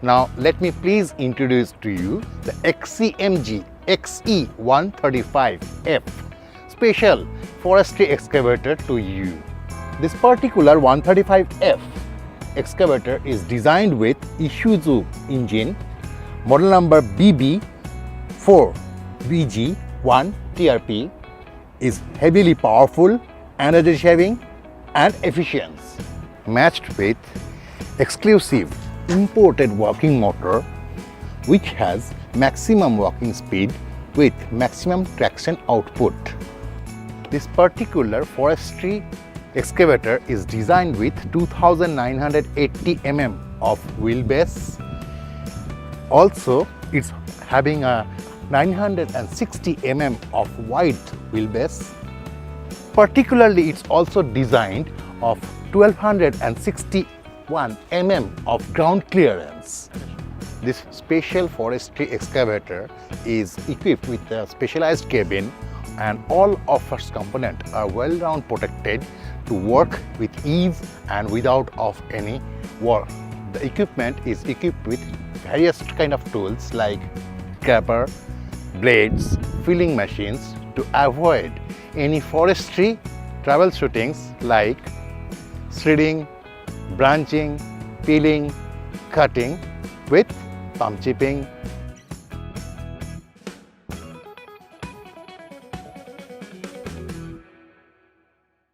Now let me please introduce to you the XCMG XE135F special forestry excavator to you. This particular 135F excavator is designed with Isuzu engine, model number BB4BG1TRP, is heavily powerful, energy saving and efficient, matched with exclusive imported working motor which has maximum working speed with maximum traction output. This particular forestry excavator is designed with 2980 mm of wheelbase. Also, it's having a 960 mm of wide wheelbase. Particularly, it's also designed of 1261 mm of ground clearance. This special forestry excavator is equipped with a specialized cabin, and all of its components are well-round protected to work with ease and without of any work. The equipment is equipped with various kind of tools like scraper, blades, filling machines to avoid any forestry troubleshootings like shredding, branching, peeling, cutting with palm chipping,